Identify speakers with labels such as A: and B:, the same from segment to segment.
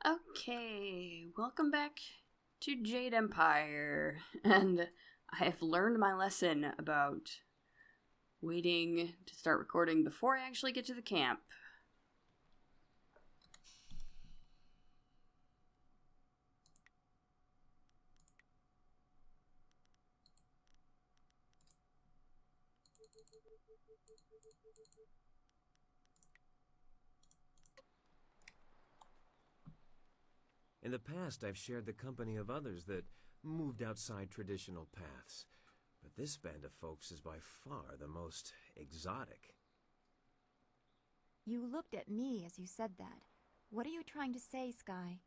A: Okay, welcome back to Jade Empire, and I have learned my lesson about waiting to start recording before I actually get to the camp.
B: In the past, I've shared the company of others that moved outside traditional paths, but this band of folks is by far the most exotic.
C: You looked at me as you said that. What are you trying to say, Sky?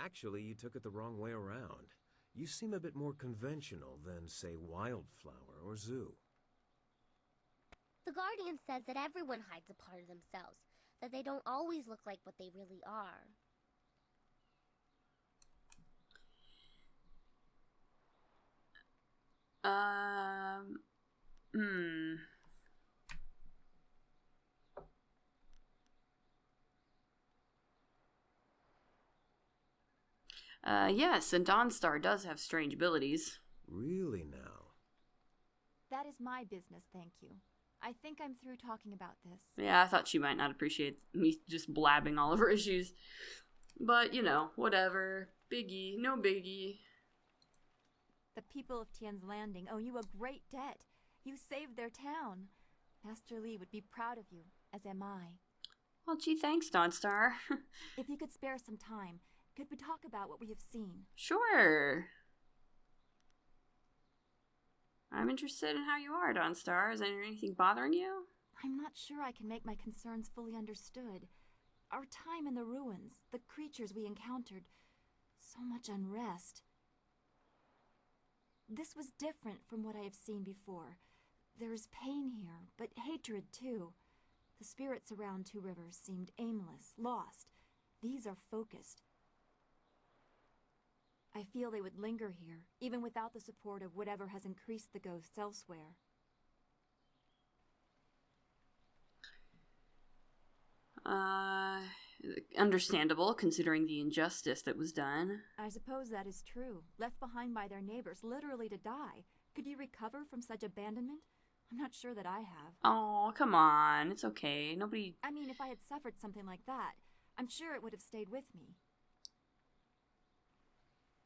B: Actually, you took it the wrong way around. You seem a bit more conventional than, say, Wildflower or Zoo.
D: The Guardian says that everyone hides a part of themselves, that they don't always look like what they really are.
A: Hmm. Yes, and Dawnstar does have strange abilities.
B: Really now?
C: That is my business, thank you. I think I'm through talking about this.
A: Yeah, I thought she might not appreciate me just blabbing all of her issues. But, you know, whatever. Biggie, no biggie.
C: The people of Tian's Landing owe you a great debt. You saved their town. Master Li would be proud of you, as am I.
A: Well, gee, thanks, Dawnstar.
C: If you could spare some time, could we talk about what we have seen?
A: Sure. I'm interested in how you are, Dawnstar. Is there anything bothering you?
C: I'm not sure I can make my concerns fully understood. Our time in the ruins, the creatures we encountered, so much unrest. This was different from what I have seen before. There is pain here, but hatred too. The spirits around Two Rivers seemed aimless, lost. These are focused. I feel they would linger here, even without the support of whatever has increased the ghosts elsewhere.
A: Understandable, considering the injustice that was done.
C: I suppose that is true. Left behind by their neighbors, literally to die. Could you recover from such abandonment? I'm not sure that I have.
A: Oh, come on. It's okay. Nobody...
C: I mean, if I had suffered something like that, I'm sure it would have stayed with me.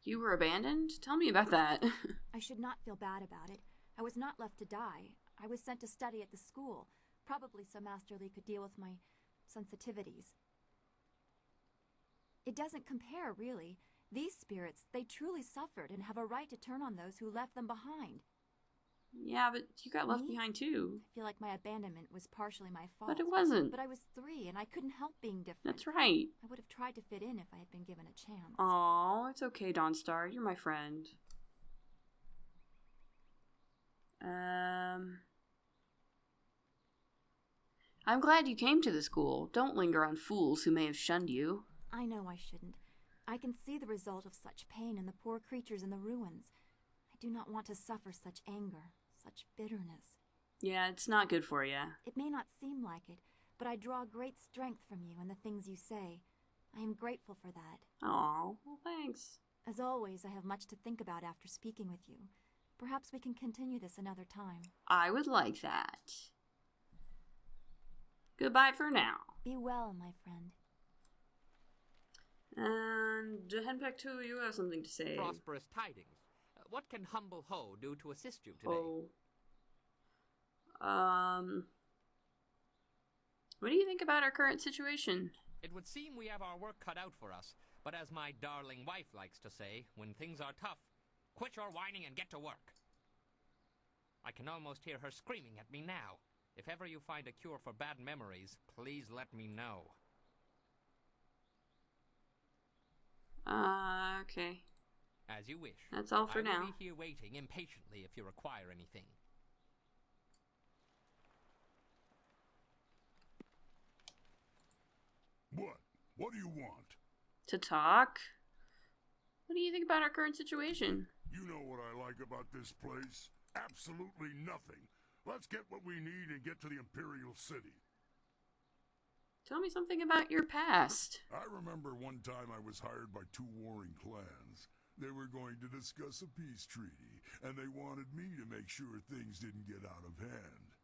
A: You were abandoned? Tell me about that.
C: I should not feel bad about it. I was not left to die. I was sent to study at the school, probably so Master Li could deal with my sensitivities. It doesn't compare, really. These spirits, they truly suffered and have a right to turn on those who left them behind.
A: Yeah, but you got left
C: Me?
A: behind too.
C: I feel like my abandonment was partially my fault.
A: But it wasn't.
C: But I was 3 and I couldn't help being different.
A: That's right.
C: I would have tried to fit in if I had been given a chance.
A: Oh, it's okay, Dawnstar. You're my friend. I'm glad you came to the school. Don't linger on fools who may have shunned you.
C: I know I shouldn't. I can see the result of such pain in the poor creatures in the ruins. I do not want to suffer such anger, such bitterness.
A: Yeah, it's not good for you.
C: It may not seem like it, but I draw great strength from you and the things you say. I am grateful for that.
A: Oh, well, thanks.
C: As always, I have much to think about after speaking with you. Perhaps we can continue this another time.
A: I would like that. Goodbye for now.
C: Be well, my friend.
A: And Henpeck, you have something to say.
E: Prosperous tidings. What can humble Ho do to assist you today?
A: What do you think about our current situation?
E: It would seem we have our work cut out for us, but as my darling wife likes to say, when things are tough, quit your whining and get to work. I can almost hear her screaming at me now. If ever you find a cure for bad memories, please let me know.
A: Okay.
E: As you wish.
A: That's all for now.
E: I will be here waiting impatiently if you require anything.
F: What? What do you want?
A: To talk? What do you think about our current situation?
F: You know what I like about this place? Absolutely nothing. Let's get what we need and get to the Imperial City.
A: Tell me something about your past.
F: I remember one time I was hired by two warring clans. They were going to discuss a peace treaty, and they wanted me to make sure things didn't get out of hand.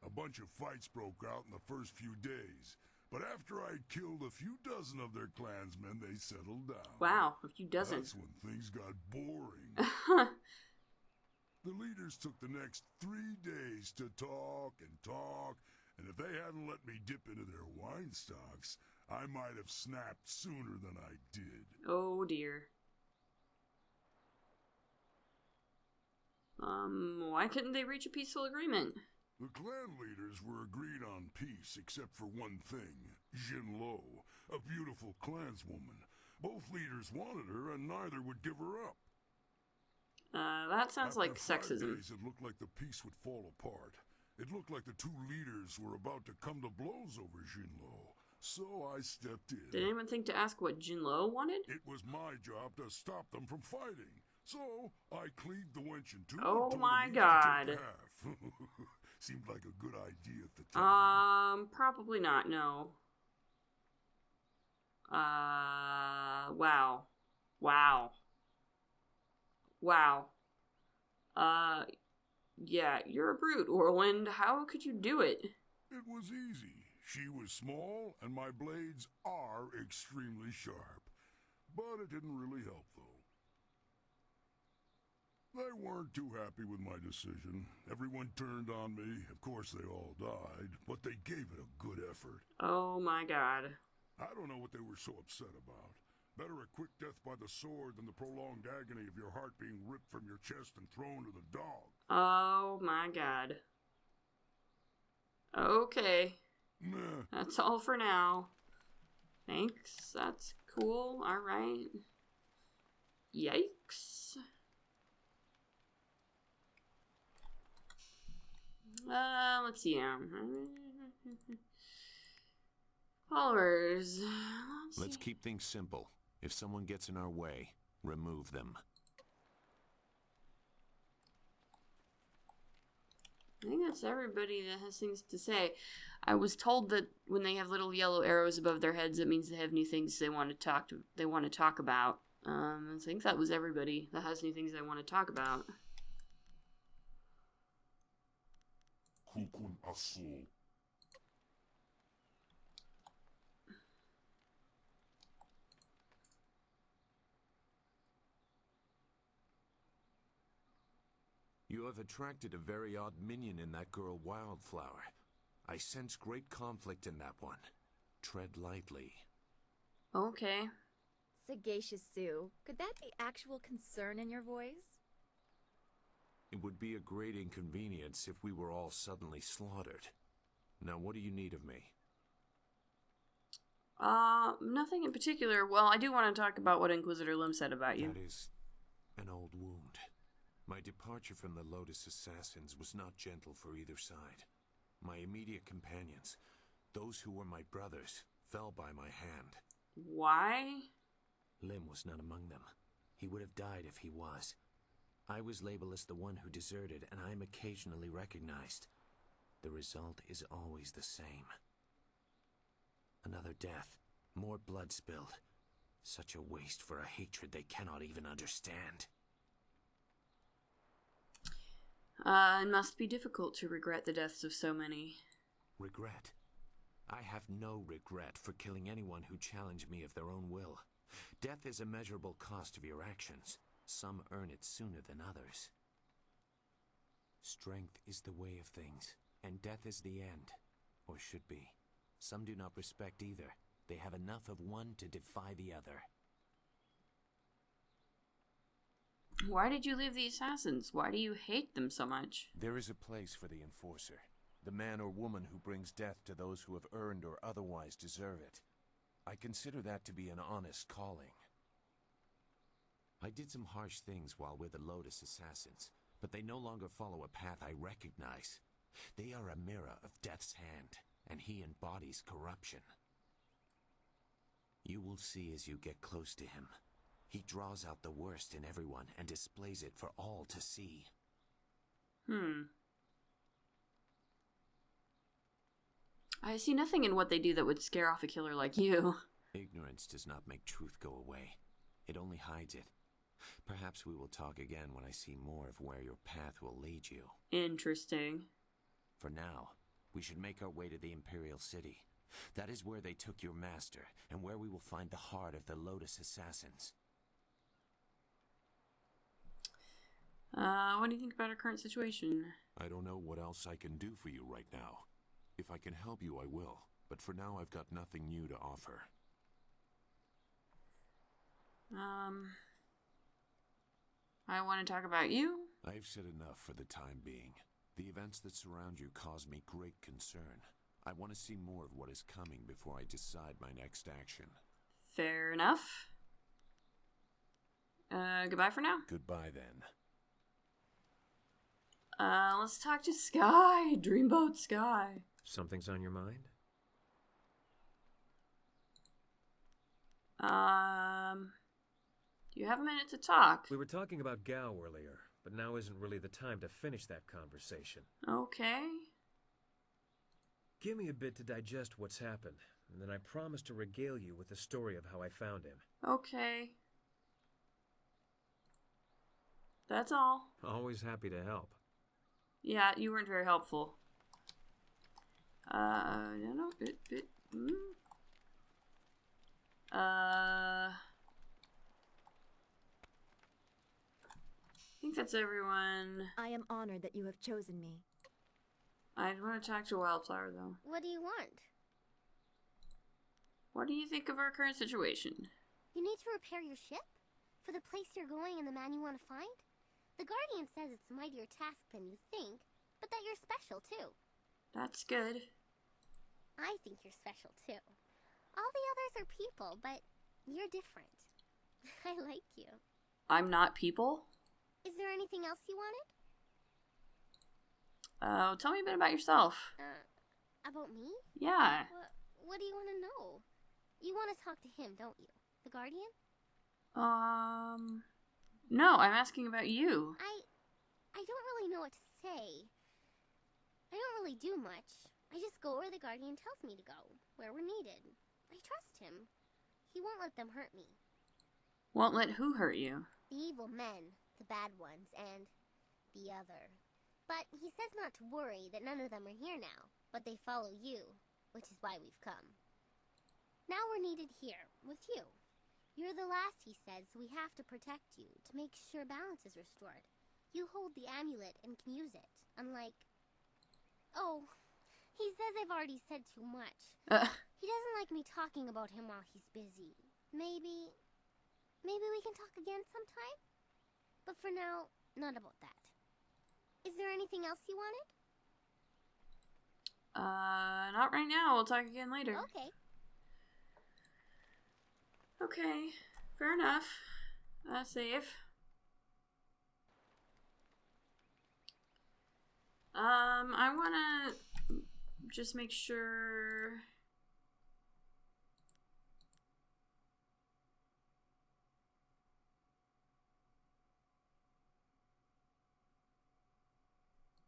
F: A bunch of fights broke out in the first few days, but after I'd killed a few dozen of their clansmen, they settled down.
A: Wow, a few dozen.
F: That's when things got boring. The leaders took the next 3 days to talk, and if they hadn't let me dip into their wine stocks, I might have snapped sooner than I did.
A: Oh dear. Why couldn't they reach a peaceful agreement?
F: The clan leaders were agreed on peace except for one thing, Jinlo, a beautiful clanswoman. Both leaders wanted her and neither would give her up.
A: That sounds like
F: After 5
A: sexism.
F: days, it looked like the peace would fall apart. It looked like the two leaders were about to come to blows over Jinlo, so I stepped in.
A: Did anyone think to ask what Jinlo wanted?
F: It was my job to stop them from fighting, so I cleaved the wench in two.
A: Oh
F: and told
A: my
F: them each to
A: God.
F: take half. Seemed like a good idea at the time.
A: Probably not, no. Wow. Yeah, you're a brute, Orland. How could you do it?
F: It was easy. She was small, and my blades are extremely sharp. But it didn't really help, though. They weren't too happy with my decision. Everyone turned on me. Of course, they all died, but they gave it a good effort.
A: Oh my God.
F: I don't know what they were so upset about. Better a quick death by the sword than the prolonged agony of your heart being ripped from your chest and thrown to the dog.
A: Oh my God. Okay.
F: Nah.
A: That's all for now. Thanks. That's cool. Alright. Yikes. Let's see now. Followers.
G: Let's keep things simple. If someone gets in our way, remove them.
A: I think that's everybody that has things to say. I was told that when they have little yellow arrows above their heads, it means they have new things they want to talk about. I think that was everybody that has new things they want to talk about.
F: Kukun Asul.
G: You have attracted a very odd minion in that girl Wildflower. I sense great conflict in that one. Tread lightly.
A: Okay.
H: Sagacious Sue, could that be actual concern in your voice?
G: It would be a great inconvenience if we were all suddenly slaughtered. Now, what do you need of me?
A: Nothing in particular. Well, I do want to talk about what Inquisitor Lim said about you.
G: That is an old wound. My departure from the Lotus Assassins was not gentle for either side. My immediate companions, those who were my brothers, fell by my hand.
A: Why?
I: Lim was not among them. He would have died if he was. I was labeled as the one who deserted, and I am occasionally recognized. The result is always the same. Another death, more blood spilled. Such a waste for a hatred they cannot even understand.
A: It must be difficult to regret the deaths of so many.
I: Regret? I have no regret for killing anyone who challenged me of their own will. Death is a measurable cost of your actions. Some earn it sooner than others. Strength is the way of things, and death is the end, or should be. Some do not respect either. They have enough of one to defy the other.
A: Why did you leave the Assassins? Why do you hate them so much?
G: There is a place for the enforcer, the man or woman who brings death to those who have earned or otherwise deserve it. I consider that to be an honest calling.
I: I did some harsh things while with the Lotus Assassins, but they no longer follow a path I recognize. They are a mirror of Death's hand, and he embodies corruption. You will see as you get close to him. He draws out the worst in everyone and displays it for all to see.
A: I see nothing in what they do that would scare off a killer like you.
I: Ignorance does not make truth go away. It only hides it. Perhaps we will talk again when I see more of where your path will lead you.
A: Interesting.
I: For now, we should make our way to the Imperial City. That is where they took your master, and where we will find the heart of the Lotus Assassins.
A: What do you think about our current situation?
G: I don't know what else I can do for you right now. If I can help you, I will. But for now, I've got nothing new to offer.
A: I want to talk about you.
G: I've said enough for the time being. The events that surround you cause me great concern. I want to see more of what is coming before I decide my next action.
A: Fair enough. Goodbye for now.
G: Goodbye, then.
A: Let's talk to Sky. Dreamboat Sky.
B: Something's on your mind?
A: Do you have a minute to talk?
B: We were talking about Gao earlier, but now isn't really the time to finish that conversation.
A: Okay.
B: Give me a bit to digest what's happened, and then I promise to regale you with the story of how I found him.
A: Okay. That's all.
B: Always happy to help.
A: Yeah, you weren't very helpful. No. I think that's everyone.
C: I am honored that you have chosen me.
A: I want to talk to Wildflower, though.
D: What do you want?
A: What do you think of our current situation?
D: You need to repair your ship? For the place you're going and the man you want to find? The Guardian says it's a mightier task than you think, but that you're special, too.
A: That's good.
D: I think you're special, too. All the others are people, but you're different. I like you.
A: I'm not people?
D: Is there anything else you wanted?
A: Tell me a bit about yourself.
D: About me?
A: Yeah.
D: What do you want to know? You want to talk to him, don't you? The Guardian?
A: No, I'm asking about you.
D: I don't really know what to say. I don't really do much. I just go where the Guardian tells me to go, where we're needed. I trust him. He won't let them hurt me.
A: Won't let who hurt you?
D: The evil men, the bad ones, and the other. But he says not to worry, that none of them are here now, but they follow you, which is why we've come. Now we're needed here, with you. You're the last, he says, so we have to protect you, to make sure balance is restored. You hold the amulet and can use it, unlike... Oh, he says I've already said too much. He doesn't like me talking about him while he's busy. Maybe we can talk again sometime? But for now, not about that. Is there anything else you wanted?
A: Not right now. We'll talk again later.
D: Okay.
A: Okay, fair enough. Safe. I wanna just make sure...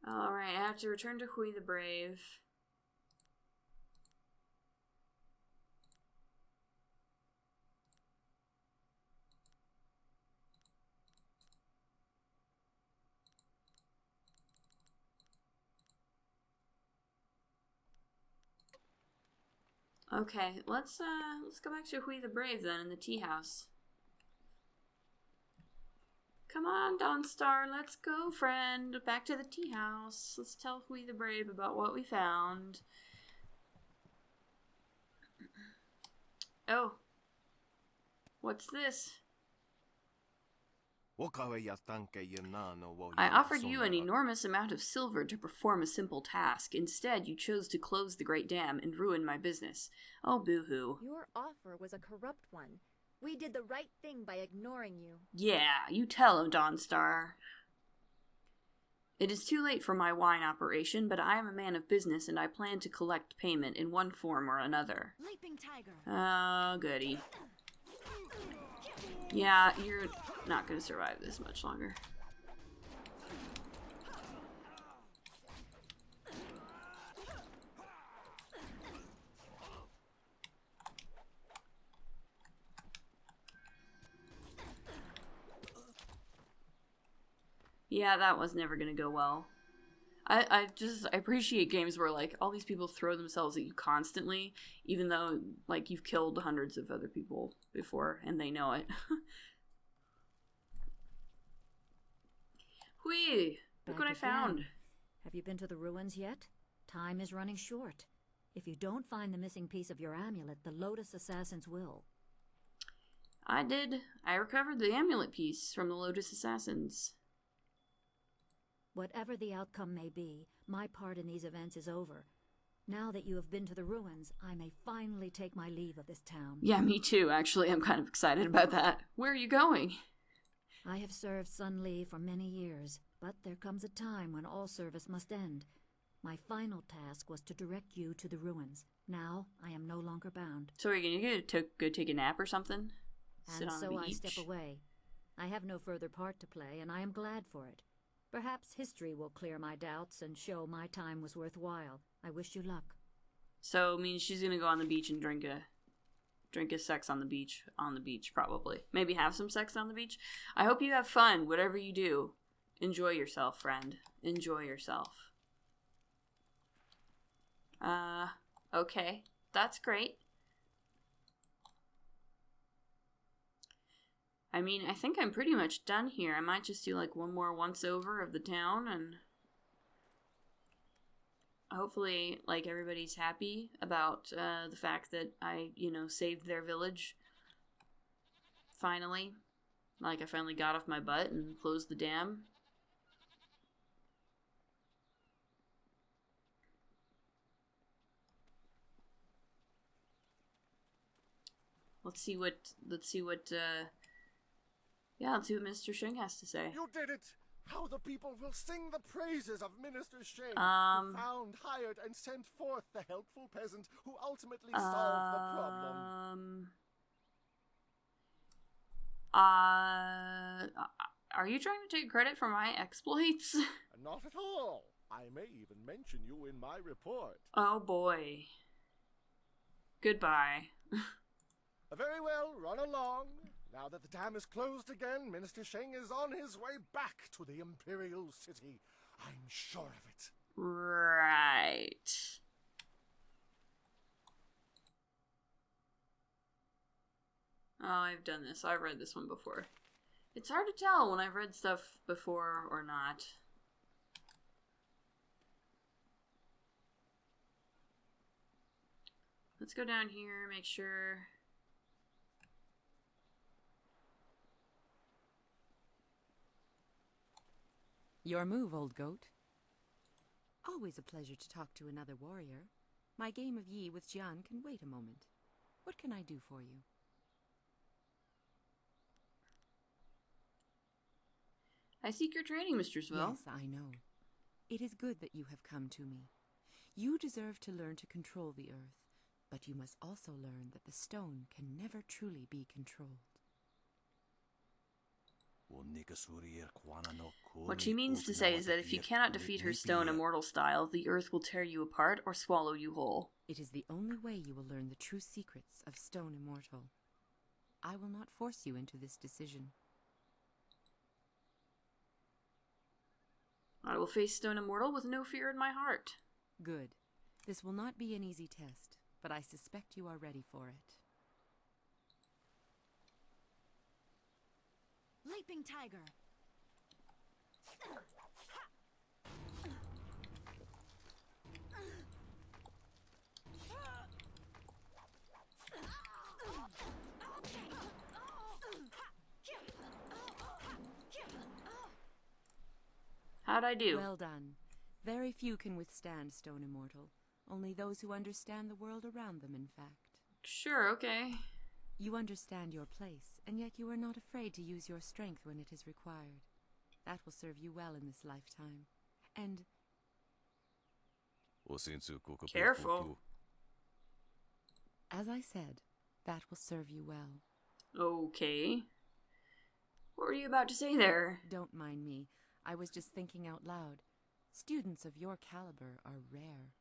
A: Alright, I have to return to Hui the Brave. Okay, let's go back to Hui the Brave then in the tea house. Come on, Dawnstar, let's go, friend. Back to the tea house. Let's tell Hui the Brave about what we found. Oh. What's this? I offered you an enormous amount of silver to perform a simple task. Instead, you chose to close the Great Dam and ruin my business. Oh, boo-hoo.
H: Your offer was a corrupt one. We did the right thing by ignoring you.
A: Yeah, you tell him, Dawnstar. It is too late for my wine operation, but I am a man of business and I plan to collect payment in one form or another.
C: Leaping tiger.
A: Oh, goody. Yeah, you're not going to survive this much longer. Yeah, that was never gonna go well. I appreciate games where, like, all these people throw themselves at you constantly, even though, like, you've killed hundreds of other people before, and they know it. Hui! Look what I found.
J: Have you been to the ruins yet? Time is running short. If you don't find the missing piece of your amulet, the Lotus Assassins will.
A: I did. I recovered the amulet piece from the Lotus Assassins.
J: Whatever the outcome may be, my part in these events is over. Now that you have been to the ruins, I may finally take my leave of this town.
A: Yeah, me too, actually. I'm kind of excited about that. Where are you going?
J: I have served Sun Li for many years, but there comes a time when all service must end. My final task was to direct you to the ruins. Now, I am no longer bound.
A: So are you going to go take a nap or something? Sit
J: And
A: on
J: so
A: the
J: I
A: beach?
J: step away. I have no further part to play, and I am glad for it. Perhaps history will clear my doubts and show my time was worthwhile. I wish you luck.
A: So it means she's going to go on the beach and drink a sex on the beach. On the beach, probably. Maybe have some sex on the beach. I hope you have fun, whatever you do. Enjoy yourself, friend. Enjoy yourself. Okay. That's great. I mean, I think I'm pretty much done here. I might just do, like, one more once-over of the town, and hopefully, like, everybody's happy about the fact that I, saved their village. Finally. Like, I finally got off my butt and closed the dam. Let's see what Mr. Sheng has to say.
K: You did it! How the people will sing the praises of Minister Sheng, who found, hired, and sent forth the helpful peasant who ultimately solved the problem.
A: Are you trying to take credit for my exploits?
K: Not at all. I may even mention you in my report.
A: Oh boy. Goodbye.
K: Very well, run along. Now that the dam is closed again, Minister Sheng is on his way back to the Imperial City. I'm sure of it.
A: Right. Oh, I've done this. I've read this one before. It's hard to tell when I've read stuff before or not. Let's go down here, make sure.
L: Your move, old goat. Always a pleasure to talk to another warrior. My game of Yi with Jian can wait a moment. What can I do for you?
A: I seek your training, Mistress Will.
L: Yes, I know. It is good that you have come to me. You deserve to learn to control the earth, but you must also learn that the stone can never truly be controlled.
A: What she means to say is that if you cannot defeat her stone immortal style, the earth will tear you apart or swallow you whole.
L: It is the only way you will learn the true secrets of Stone Immortal. I will not force you into this decision.
A: I will face Stone Immortal with no fear in my heart.
L: Good. This will not be an easy test, but I suspect you are ready for it.
J: Leaping Tiger.
A: How'd I do?
L: Well done. Very few can withstand Stone Immortal. Only those who understand the world around them, in fact.
A: Sure, okay.
L: You understand your place, and yet you are not afraid to use your strength when it is required. That will serve you well in this lifetime. And...
A: Careful.
L: As I said, that will serve you well.
A: Okay. What were you about to say there?
L: Don't mind me. I was just thinking out loud. Students of your caliber are rare.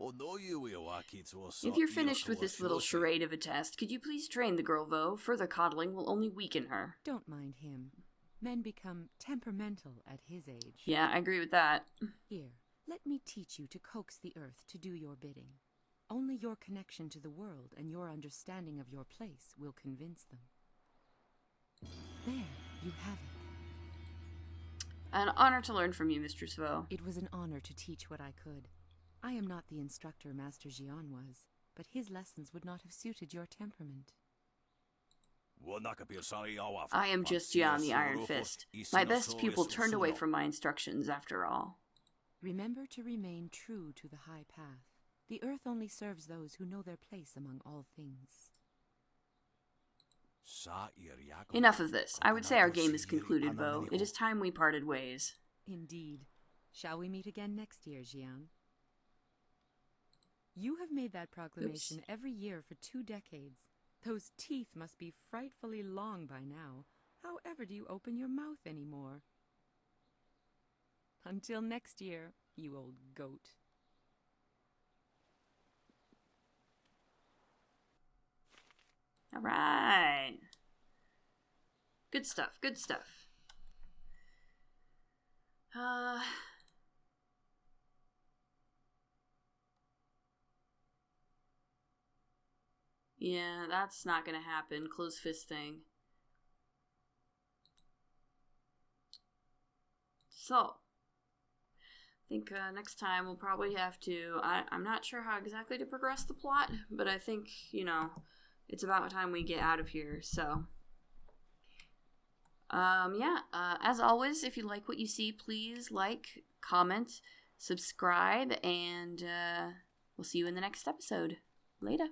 A: If you're finished with this little charade of a test, could you please train the girl, Vo? Further coddling will only weaken her.
L: Don't mind him. Men become temperamental at his age.
A: Yeah, I agree with that.
L: Here, let me teach you to coax the earth to do your bidding. Only your connection to the world and your understanding of your place will convince them. There, you have it.
A: An honor to learn from you, Mistress Vo.
L: It was an honor to teach what I could. I am not the instructor Master Jian was, but his lessons would not have suited your temperament.
A: I am just Jian the Iron Fist. My best pupil turned away from my instructions, after all.
L: Remember to remain true to the high path. The earth only serves those who know their place among all things.
A: Enough of this. I would say our game is concluded, Vo. It is time we parted ways.
L: Indeed. Shall we meet again next year, Jian? You have made that proclamation every year for 2 decades. Those teeth must be frightfully long by now. How ever do you open your mouth anymore? Until next year, you old goat.
A: All right. Good stuff, good stuff. Yeah, that's not gonna happen. Close fist thing. So, I think next time we'll probably have to... I'm not sure how exactly to progress the plot, but I think, it's about time we get out of here, so... as always, if you like what you see, please like, comment, subscribe, and we'll see you in the next episode. Later.